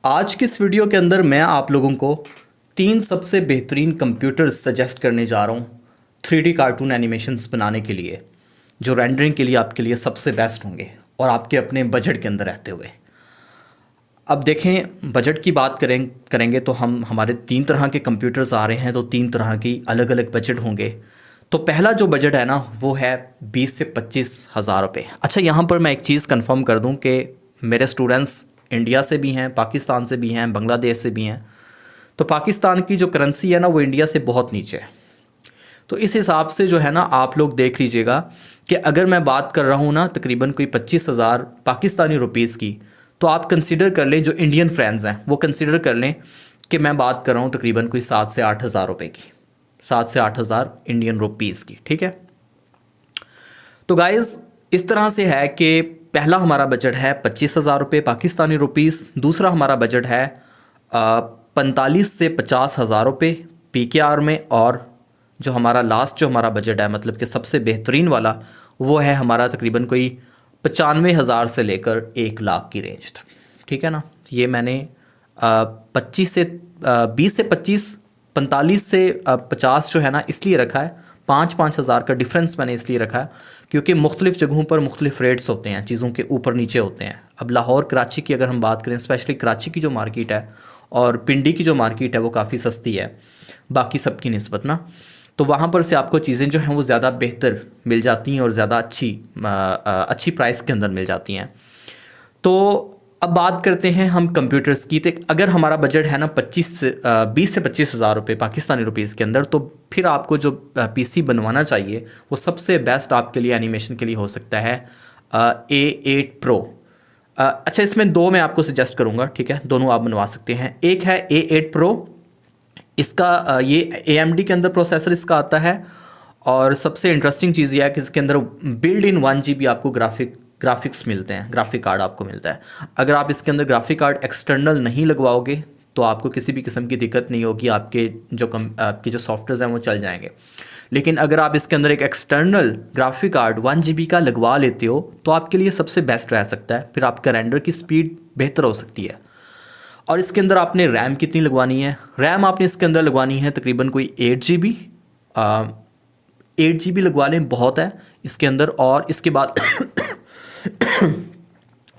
आज की इस वीडियो के अंदर मैं आप लोगों को 3 सबसे बेहतरीन कंप्यूटर्स सजेस्ट करने जा रहा हूँ 3D कार्टून एनिमेशंस बनाने के लिए, जो रेंडरिंग के लिए आपके लिए सबसे बेस्ट होंगे और आपके अपने बजट के अंदर रहते हुए। अब देखें, बजट की बात करेंगे तो हमारे 3 तरह के कंप्यूटर्स आ रहे हैं, तो 3 तरह की अलग अलग बजट होंगे। तो पहला जो बजट है ना, वो है 20 से 25 हज़ार रुपये। अच्छा, यहाँ पर मैं एक चीज़ कंफर्म कर दूँ कि मेरे स्टूडेंट्स इंडिया से भी हैं, पाकिस्तान से भी हैं, बांग्लादेश से भी हैं। तो पाकिस्तान की जो करेंसी है ना, वो इंडिया से बहुत नीचे है। तो इस हिसाब से जो है ना, आप लोग देख लीजिएगा कि अगर मैं बात कर रहा हूँ ना तकरीबन कोई 25,000 पाकिस्तानी रुपीज़ की, तो आप कंसिडर कर लें, जो इंडियन फ्रेंड्स हैं वो कंसिडर कर लें कि मैं बात कर रहा हूँ तकरीबन कोई 7 से 8 हज़ार रुपये की, 7 से 8 हज़ार इंडियन रुपीज़ की। ठीक है, तो गाइज़ इस तरह से है कि पहला हमारा बजट है 25,000 रुपये पाकिस्तानी रुपीज़। दूसरा हमारा बजट है 45 से 50 हज़ार रुपये PKR में। और जो हमारा लास्ट जो हमारा बजट है, मतलब कि सबसे बेहतरीन वाला, वो है हमारा तकरीबन कोई 95,000 से लेकर 1 लाख की रेंज तक। ठीक है ना, ये मैंने 25 से 20 से 25, 45 से 50 जो है ना इसलिए रखा है। 5-5 हज़ार का डिफरेंस मैंने इसलिए रखा है क्योंकि मुख्तलिफ़ जगहों पर मुख्तलिफ़ रेट्स होते हैं, चीज़ों के ऊपर नीचे होते हैं। अब लाहौर कराची की अगर हम बात करें, स्पेशली कराची की जो मार्केट है और पिंडी की जो मार्केट है वो काफ़ी सस्ती है बाकी सब की निस्बत ना, तो वहाँ पर से आपको चीज़ें जो हैं वो ज़्यादा बेहतर मिल जाती हैं और ज़्यादा अच्छी प्राइस के अंदर मिल जाती हैं। तो अब बात करते हैं हम कंप्यूटर्स की। तो अगर हमारा बजट है ना 20 से 25 हज़ार रुपये पाकिस्तानी रुपीज़ के अंदर, तो फिर आपको जो PC बनवाना चाहिए वो सबसे बेस्ट आपके लिए एनिमेशन के लिए हो सकता है A8 Pro। अच्छा, इसमें 2 मैं आपको सजेस्ट करूँगा, ठीक है, दोनों आप बनवा सकते हैं। एक है A8 Pro, इसका ये AMD के अंदर प्रोसेसर इसका आता है। और सबसे इंटरेस्टिंग चीज़ ये है कि इसके अंदर बिल्ड इन 1 GB आपको ग्राफिक्स मिलते हैं, ग्राफिक कार्ड आपको मिलता है। अगर आप इसके अंदर ग्राफिक कार्ड एक्सटर्नल नहीं लगवाओगे तो आपको किसी भी किस्म की दिक्कत नहीं होगी, आपके जो सॉफ्टवेयर हैं वो चल जाएंगे। लेकिन अगर आप इसके अंदर एक एक्सटर्नल ग्राफिक कार्ड 1 GB का लगवा लेते हो तो आपके लिए सबसे बेस्ट रह सकता है, फिर आपका रेंडर की स्पीड बेहतर हो सकती है। और इसके अंदर आपने रैम कितनी लगवानी है? रैम आपने इसके अंदर लगवानी है तकरीबन कोई 8 GB। 8 GB लगवा लें, बहुत है इसके अंदर। और इसके बाद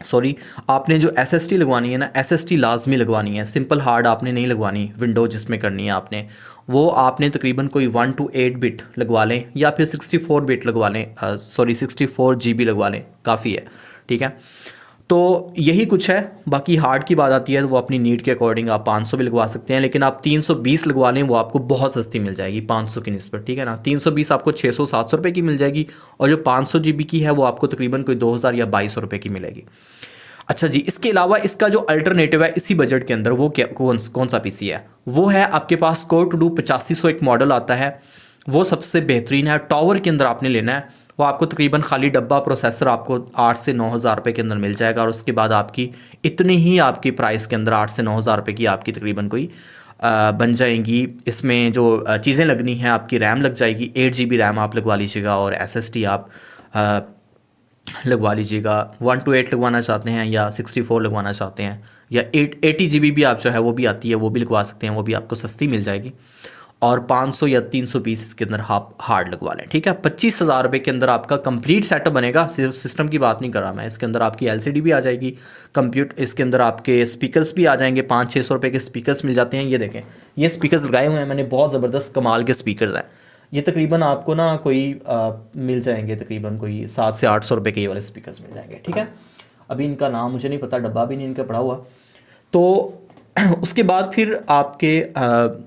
सॉरी, आपने जो SSD लगवानी है ना, SSD लाजमी लगवानी है, सिंपल हार्ड आपने नहीं लगवानी। विंडो जिसमें करनी है आपने, वो आपने तकरीबन कोई 1 to 8 बिट लगवा लें या फिर 64 बिट लगवा लें, 64 GB लगवा लें, काफ़ी है। ठीक है, तो यही कुछ है। बाकी हार्ड की बात आती है तो वो अपनी नीड के अकॉर्डिंग आप 500 भी लगवा सकते हैं, लेकिन आप 320 लगवा लें, वो आपको बहुत सस्ती मिल जाएगी 500 की निस्बत। ठीक है ना, 320 आपको 600-700 रुपये की मिल जाएगी, और जो 500 GB की है वो आपको तकरीबन कोई 2000 या 2200 रुपये की मिलेगी। अच्छा जी, इसके अलावा इसका जो अल्टरनेटिव है इसी बजट के अंदर, वो कौन सा PC है? वो है आपके पास कोर टू डू 8500 एक मॉडल आता है, वो सबसे बेहतरीन है। टॉवर के अंदर आपने लेना है, वो आपको तकरीबन खाली डब्बा प्रोसेसर आपको 8 से 9 हज़ार रुपये के अंदर मिल जाएगा। और उसके बाद आपकी इतनी ही आपकी प्राइस के अंदर 8 से 9 हज़ार रुपये की आपकी तकरीबन कोई बन जाएंगी। इसमें जो चीज़ें लगनी हैं, आपकी रैम लग जाएगी, 8 GB रैम आप लगवा लीजिएगा, और SSD आप लगवा लीजिएगा। 1 to 8 लगवाना चाहते हैं या 64 लगवाना चाहते हैं, या 80 GB भी आप जो है वो भी आती है, वो भी लगवा सकते हैं, वो भी आपको सस्ती मिल जाएगी। और 500 या 300 पीस इसके अंदर आप हार्ड लगवा लें। ठीक है, 25,000 रुपये के अंदर आपका कंप्लीट सेटअप बनेगा। सिर्फ सिस्टम की बात नहीं कर रहा मैं, इसके अंदर आपकी LCD भी आ जाएगी, इसके अंदर आपके स्पीकर्स भी आ जाएंगे। 500-600 रुपये के स्पीकर्स मिल जाते हैं। ये देखें, ये स्पीकर्स लगाए हुए हैं मैंने, बहुत ज़बरदस्त कमाल के स्पीकर्स हैं। ये तकरीबन आपको ना कोई मिल जाएंगे तकरीबन कोई 700 से 800 रुपये के ये वाले स्पीकर्स मिल जाएंगे। ठीक है, अभी इनका नाम मुझे नहीं पता, डब्बा भी नहीं इनका पड़ा हुआ। तो उसके बाद फिर आपके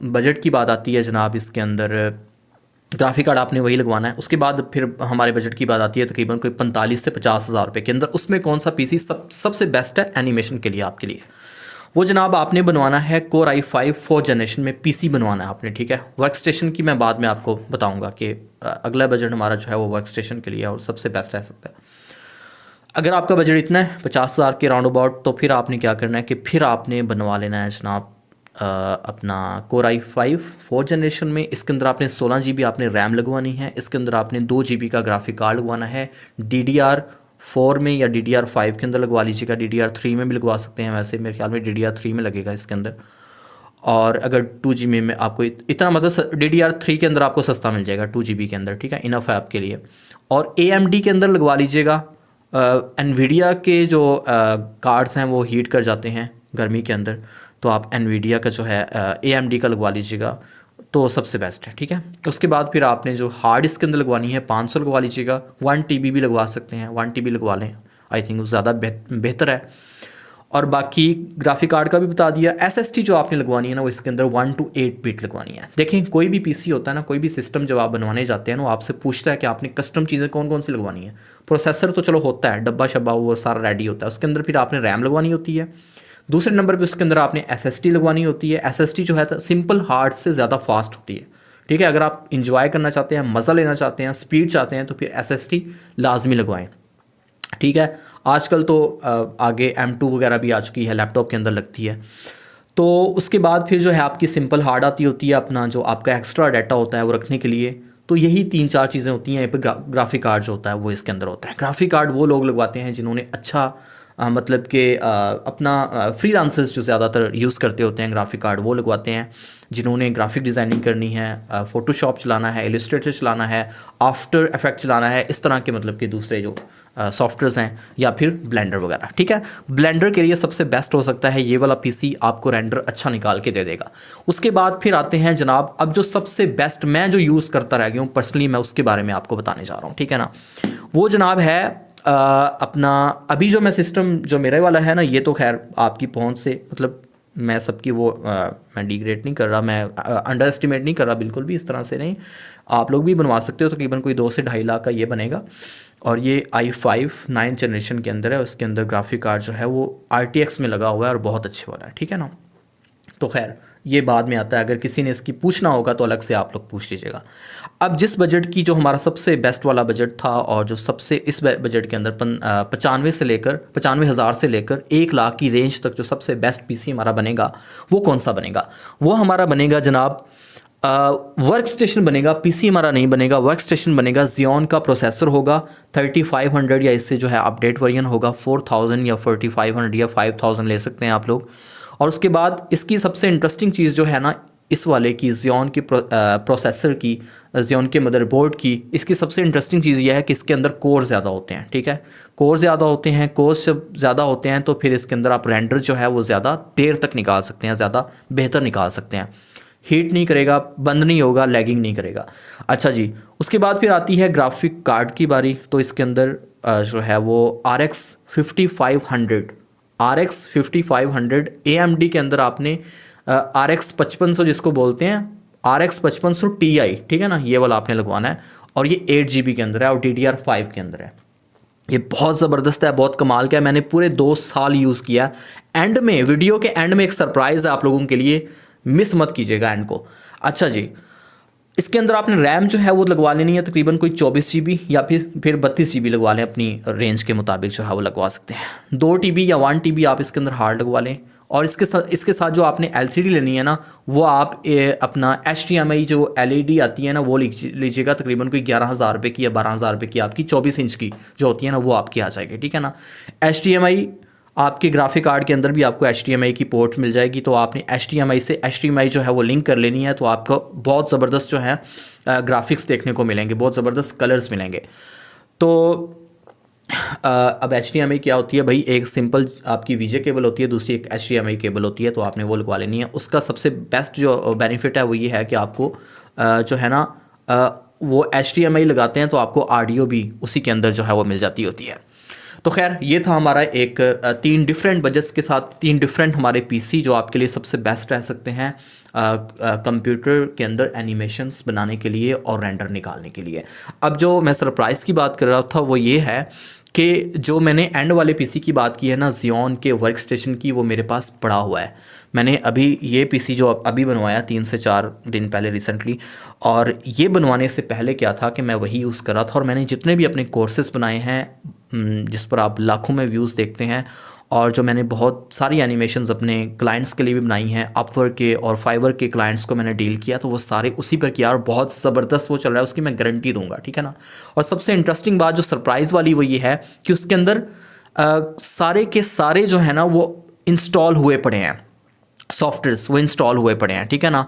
बजट की बात आती है जनाब। इसके अंदर ग्राफिक कार्ड आपने वही लगवाना है। उसके बाद फिर हमारे बजट की बात आती है तकरीबन कोई 45 से 50 हज़ार रुपये के अंदर। उसमें कौन सा PC सबसे बेस्ट है एनिमेशन के लिए आपके लिए? वो जनाब आपने बनवाना है Core i5 4th जनरेशन में PC बनवाना है आपने। ठीक है, वर्क स्टेशन की मैं बाद में आपको बताऊँगा कि अगला बजट हमारा जो है वो वर्क स्टेशन के लिए और सबसे बेस्ट रह सकता है। अगर आपका बजट इतना है 50,000 के राउंड अबाउट, तो फिर आपने क्या करना है कि फिर आपने बनवा लेना है जनाब अपना Core i5 4th जनरेशन में। इसके अंदर आपने 16 GB आपने रैम लगवानी है। इसके अंदर आपने 2 GB का ग्राफिक कार्ड लगवाना है। DDR 4 में या DDR5 के अंदर लगवा लीजिएगा, DDR3 में भी लगवा सकते हैं, वैसे मेरे ख्याल में DDR3 में लगेगा इसके अंदर। और अगर 2 GB में आपको इतना मतलब DDR3 के अंदर आपको सस्ता मिल जाएगा 2 GB के अंदर, ठीक है, इनफ है आपके लिए। और AMD के अंदर लगवा लीजिएगा। NVIDIA के जो कार्ड्स हैं वो हीट कर जाते हैं गर्मी के अंदर, तो आप NVIDIA का जो है AMD का लगवा लीजिएगा, तो सबसे बेस्ट है, ठीक है। उसके बाद फिर आपने जो हार्ड डिस्क के अंदर लगवानी है 500 लगवा लीजिएगा, 1 TB भी लगवा सकते हैं, 1 TB लगवा लें, आई थिंक ज़्यादा बेहतर है। और बाकी ग्राफिक कार्ड का भी बता दिया। SSD जो आपने लगवानी है ना वो इसके अंदर 1 to 8 बिट लगवानी है। देखें कोई भी PC होता है ना, कोई भी सिस्टम जब आप बनवाने जाते हैं ना, वो आपसे पूछता है कि आपने कस्टम चीज़ें कौन कौन सी लगवानी है। प्रोसेसर तो चलो होता है, डब्बा शब्बा वो सारा रेडी होता है, उसके अंदर फिर आपने रैम लगवानी होती है। दूसरे नंबर पर उसके अंदर आपने SSD लगवानी होती है। SSD जो है सिंपल हार्ड से ज़्यादा फास्ट होती है, ठीक है। अगर आप इंजॉय करना चाहते हैं, मज़ा लेना चाहते हैं, स्पीड चाहते हैं, तो फिर SSD लाजमी लगवाएं, ठीक है। आजकल तो आगे M2 वगैरह भी आ चुकी है, लैपटॉप के अंदर लगती है। तो उसके बाद फिर जो है आपकी सिंपल हार्ड आती होती है, अपना जो आपका एक्स्ट्रा डाटा होता है वो रखने के लिए। तो यही 3-4 चीज़ें होती हैं। यहाँ पर ग्राफिक कार्ड जो होता है वो इसके अंदर होता है। ग्राफिक कार्ड वो लोग लगवाते हैं जिन्होंने अच्छा मतलब कि अपना फ्रीलांसर्स जो ज़्यादातर यूज़ करते होते हैं ग्राफिक कार्ड, वो लगवाते हैं। जिन्होंने ग्राफिक डिज़ाइनिंग करनी है, फ़ोटोशॉप चलाना है, इलस्ट्रेटर चलाना है, आफ्टर इफेक्ट चलाना है, इस तरह के मतलब कि दूसरे जो सॉफ्टवेयर्स हैं, या फिर ब्लेंडर वगैरह, ठीक है। ब्लेंडर के लिए सबसे बेस्ट हो सकता है ये वाला PC, आपको रेंडर अच्छा निकाल के दे देगा। उसके बाद फिर आते हैं जनाब, अब जो सबसे बेस्ट मैं जो यूज़ करता रह गया हूँ पर्सनली, मैं उसके बारे में आपको बताने जा रहा हूँ, ठीक है ना। वो जनाब है अपना अभी जो मैं सिस्टम जो मेरे वाला है ना, ये तो खैर आपकी पहुंच से मतलब मैं सबकी वो मैं डिग्रेड नहीं कर रहा, मैं अंडर एस्टिमेट नहीं कर रहा, बिल्कुल भी इस तरह से नहीं। आप लोग भी बनवा सकते हो, तकरीबन कोई 2 से 2.5 लाख का ये बनेगा। और ये i5 9th जनरेशन के अंदर है। उसके अंदर ग्राफिक कार्ड जो है वो RTX में लगा हुआ है और बहुत अच्छे वाला है, ठीक है ना। तो खैर ये बाद में आता है, अगर किसी ने इसकी पूछना होगा तो अलग से आप लोग पूछ लीजिएगा। अब जिस बजट की जो हमारा सबसे बेस्ट वाला बजट था, और जो सबसे इस बजट के अंदर 95,000 से लेकर 1 लाख की रेंज तक जो सबसे बेस्ट PC हमारा बनेगा, वो कौन सा बनेगा? वो हमारा बनेगा जनाब वर्क स्टेशन बनेगा। PC हमारा नहीं बनेगा, वर्क स्टेशन बनेगा। Xeon का प्रोसेसर होगा 3500 या इससे जो है अपडेट वर्जन होगा 4000 या 4500 या 5000 ले सकते हैं आप लोग। और उसके बाद इसकी सबसे इंटरेस्टिंग चीज़ जो है ना इस वाले की, Xeon की प्रोसेसर की, Xeon के मदरबोर्ड की, इसकी सबसे इंटरेस्टिंग चीज़ यह है कि इसके अंदर कोर ज़्यादा होते हैं, ठीक है। कोर ज़्यादा होते हैं, कोर्स जब ज़्यादा होते हैं तो फिर इसके अंदर आप रेंडर जो है वो ज़्यादा देर तक निकाल सकते हैं, ज़्यादा बेहतर निकाल सकते हैं। हीट नहीं करेगा, बंद नहीं होगा, लैगिंग नहीं करेगा। अच्छा जी, उसके बाद फिर आती है ग्राफिक कार्ड की बारी। तो इसके अंदर जो है वो RX 5500 AMD के अंदर आपने RX 5500 जिसको बोलते हैं, RX 5500 Ti, ठीक है ना, ये वाला आपने लगवाना है। और ये 8 GB के अंदर है और DDR5 के अंदर है। ये बहुत ज़बरदस्त है, बहुत कमाल का है। मैंने पूरे 2 साल यूज़ किया। एंड में, वीडियो के एंड में एक सरप्राइज़ है आप लोगों के लिए, मिस मत कीजिएगा एंड को। अच्छा जी, इसके अंदर आपने रैम जो है वो लगवा लेनी है तकरीबन कोई 24 GB या फिर 32 GB लगवा लें, अपनी रेंज के मुताबिक जो है वो लगवा सकते हैं। 2 TB या 1 TB आप इसके अंदर हार्ड लगवा लें। और इसके साथ जो आपने LCD लेनी है ना, वो आप अपना HDMI जो LED आती है ना वो लीजिएगा, तकरीबन कोई 11,000 रुपये की या 12,000 रुपये की, आपकी 24 इंच की जो होती है ना वो आपकी आ जाएगी, ठीक है ना। HDMI आपके ग्राफिक कार्ड के अंदर भी आपको HDMI की पोर्ट मिल जाएगी, तो आपने HDMI से HDMI जो है वो लिंक कर लेनी है, तो आपको बहुत ज़बरदस्त जो है ग्राफिक्स देखने को मिलेंगे, बहुत ज़बरदस्त कलर्स मिलेंगे। तो अब HDMI क्या होती है भाई, एक सिंपल आपकी VJ केबल होती है, दूसरी एक HDMI केबल होती है, तो आपने वो लगवा लेनी है। उसका सबसे बेस्ट जो बेनिफिट है वो ये है कि आपको जो है ना वो HDMI लगाते हैं तो आपको ऑडियो भी उसी के अंदर जो है वो मिल जाती होती है। तो खैर ये था हमारा एक 3 डिफरेंट बजट्स के साथ 3 डिफरेंट हमारे PC जो आपके लिए सबसे बेस्ट रह सकते हैं कंप्यूटर के अंदर एनिमेशंस बनाने के लिए और रेंडर निकालने के लिए। अब जो मैं सरप्राइज़ की बात कर रहा था वो ये है कि जो मैंने एंड वाले PC की बात की है ना, Xeon के वर्क स्टेशन की, वो मेरे पास पड़ा हुआ है। मैंने अभी ये PC जो अभी बनवाया 3 से 4 दिन पहले रिसेंटली, और ये बनवाने से पहले क्या था कि मैं वही यूज़ कर रहा था। और मैंने जितने भी अपने कोर्सेज़ बनाए हैं जिस पर आप लाखों में व्यूज़ देखते हैं, और जो मैंने बहुत सारी एनिमेशंस अपने क्लाइंट्स के लिए भी बनाई हैं, अपवर्क के और फाइवर के क्लाइंट्स को मैंने डील किया, तो वो सारे उसी पर किया और बहुत ज़बरदस्त वो चल रहा है, उसकी मैं गारंटी दूंगा, ठीक है ना। और सबसे इंटरेस्टिंग बात जो सरप्राइज़ वाली वो ये है कि उसके अंदर सारे के सारे जो है ना वो इंस्टॉल हुए पड़े हैं, सॉफ्टवेयर्स वो इंस्टॉल हुए पड़े हैं, ठीक है ना।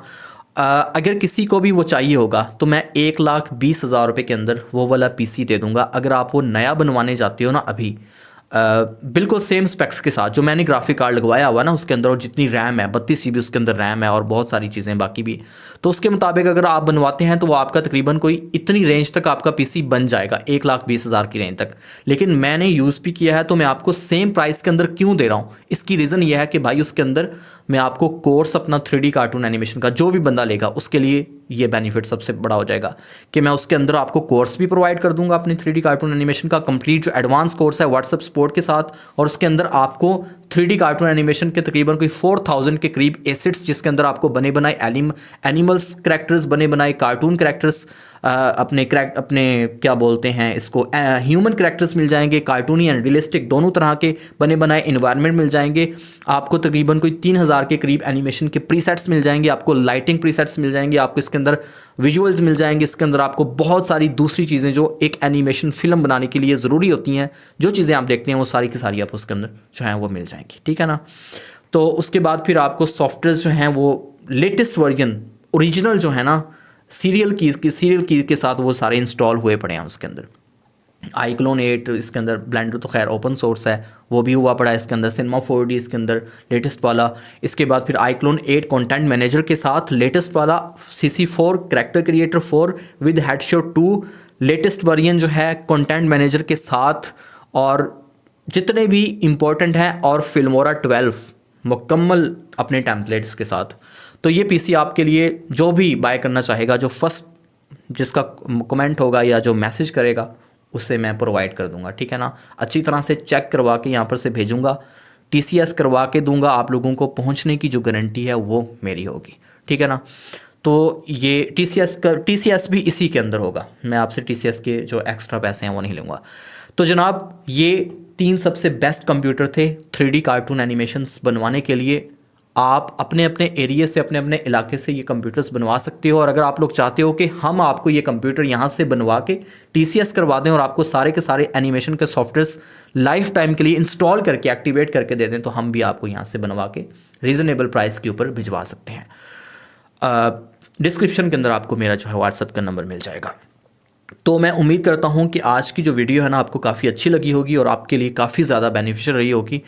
अगर किसी को भी वो चाहिए होगा तो मैं 1,20,000 रुपये के अंदर वो वाला पीसी दे दूंगा। अगर आप वो नया बनवाने जाते हो ना अभी, बिल्कुल सेम स्पेक्स के साथ जो मैंने ग्राफिक कार्ड लगवाया हुआ ना उसके अंदर, और जितनी रैम है 32 GB उसके अंदर रैम है और बहुत सारी चीज़ें बाकी भी, तो उसके मुताबिक अगर आप बनवाते हैं तो वो आपका तकरीबन कोई इतनी रेंज तक आपका पीसी बन जाएगा, 1,20,000 की रेंज तक। लेकिन मैंने यूज़ भी किया है तो मैं आपको सेम प्राइस के अंदर क्यों दे रहा हूँ, इसकी रीज़न ये है कि भाई उसके अंदर मैं आपको कोर्स अपना 3D कार्टून एनिमेशन का जो भी बंदा लेगा उसके लिए ये बेनिफिट सबसे बड़ा हो जाएगा कि मैं उसके अंदर आपको कोर्स भी प्रोवाइड कर दूंगा अपनी 3D कार्टून एनिमेशन का कंप्लीट जो एडवांस कोर्स है व्हाट्सएप सपोर्ट के साथ, और उसके अंदर आपको 3D कार्टून एनिमेशन के तकरीबन कोई 4,000 के करीब एसेट्स जिसके अंदर आपको बने बनाए एनिमल्स करैक्टर्स, बने बनाए कार्टून करैक्टर्स, अपने क्या बोलते हैं इसको, ह्यूमन करैक्टर्स मिल जाएंगे, कार्टूनी एंड रियलिस्टिक दोनों तरह के बने बनाए इन्वायरमेंट मिल जाएंगे आपको। तकरीबन कोई 3,000 के करीब एनिमेशन के प्रीसेट्स मिल जाएंगे आपको, लाइटिंग प्रीसेट्स मिल जाएंगे आपको, इसके अंदर विजुअल्स मिल जाएंगे, इसके अंदर आपको बहुत सारी दूसरी चीज़ें जो एक एनिमेशन फिल्म बनाने के लिए ज़रूरी होती हैं, जो चीज़ें आप देखते हैं वो सारी की सारी आप उसके अंदर जो है वो मिल जाएंगी, ठीक है ना। तो उसके बाद फिर आपको सॉफ्टवेयर जो हैं वो लेटेस्ट वर्जन ओरिजिनल जो है ना सीरियल कीज़ के साथ वो सारे इंस्टॉल हुए पड़े हैं उसके अंदर। iClone 8 इसके अंदर, ब्लेंडर तो खैर ओपन सोर्स है वो भी हुआ पड़ा है इसके अंदर, सिनेमा 4D इसके अंदर लेटेस्ट वाला। इसके बाद फिर iClone 8 कंटेंट मैनेजर के साथ लेटेस्ट वाला, CC4 character creator 4 with headshot 2 latest version जो है कंटेंट मैनेजर के साथ, और जितने भी इम्पोर्टेंट हैं, और फिल्मोरा 12 मुकम्मल अपने टेम्पलेट्स के साथ। तो ये पीसी आपके लिए जो भी बाय करना चाहेगा, जो फर्स्ट जिसका कमेंट होगा या जो मैसेज करेगा उससे मैं प्रोवाइड कर दूंगा, ठीक है ना। अच्छी तरह से चेक करवा के यहाँ पर से भेजूंगा, TCS करवा के दूंगा, आप लोगों को पहुँचने की जो गारंटी है वो मेरी होगी, ठीक है ना। तो ये TCS भी इसी के अंदर होगा, मैं आपसे TCS के जो एक्स्ट्रा पैसे हैं वो नहीं लूँगा। तो जनाब ये 3 सबसे बेस्ट कंप्यूटर थे 3D कार्टून एनिमेशंस बनवाने के लिए। आप अपने अपने एरिया से, अपने अपने इलाके से ये कंप्यूटर्स बनवा सकते हो, और अगर आप लोग चाहते हो कि हम आपको ये कंप्यूटर यहाँ से बनवा के TCS करवा दें और आपको सारे के सारे एनिमेशन के सॉफ्टवेयर्स लाइफ टाइम के लिए इंस्टॉल करके एक्टिवेट करके दे दें, तो हम भी आपको यहाँ से बनवा के रीज़नेबल प्राइस के ऊपर भिजवा सकते हैं। डिस्क्रिप्शन के अंदर आपको मेरा जो है व्हाट्सएप का नंबर मिल जाएगा। तो मैं उम्मीद करता हूँ कि आज की जो वीडियो है ना आपको काफ़ी अच्छी लगी होगी और आपके लिए काफ़ी ज़्यादा बेनिफिशियल रही होगी।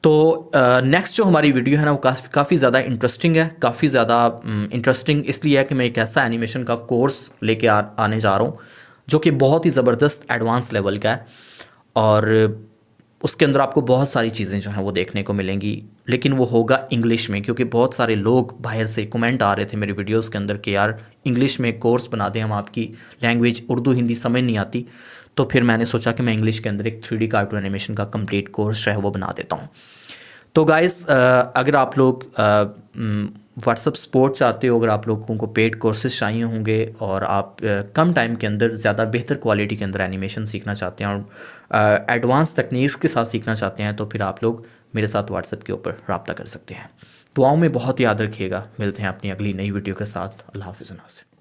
तो नेक्स्ट जो हमारी वीडियो है ना वो काफ़ी ज़्यादा इंटरेस्टिंग है, काफ़ी ज़्यादा इंटरेस्टिंग इसलिए है कि मैं एक ऐसा एनिमेशन का कोर्स लेके आने जा रहा हूँ जो कि बहुत ही ज़बरदस्त एडवांस लेवल का है, और उसके अंदर आपको बहुत सारी चीज़ें जो हैं वो देखने को मिलेंगी, लेकिन वो होगा इंग्लिश में, क्योंकि बहुत सारे लोग बाहर से कमेंट आ रहे थे मेरी वीडियोस के अंदर कि यार इंग्लिश में कोर्स बना दें, हम आपकी लैंग्वेज उर्दू हिंदी समझ नहीं आती। तो फिर मैंने सोचा कि मैं इंग्लिश के अंदर एक 3D कार्टून एनिमेशन का कंप्लीट कोर्स जो है वो बना देता हूँ। तो गाइस अगर आप लोग व्हाट्सअप सपोर्ट चाहते हो, अगर आप लोगों को पेड कोर्सेज चाहिए होंगे और आप कम टाइम के अंदर ज़्यादा बेहतर क्वालिटी के अंदर एनिमेशन सीखना चाहते हैं और एडवांस तकनीक के साथ सीखना चाहते हैं, तो फिर आप लोग मेरे साथ व्हाट्सएप के ऊपर रब्ता कर सकते हैं। दुआओं में बहुत याद रखिएगा, मिलते हैं अपनी अगली नई वीडियो के साथ। अल्लाह हाफ़िज़।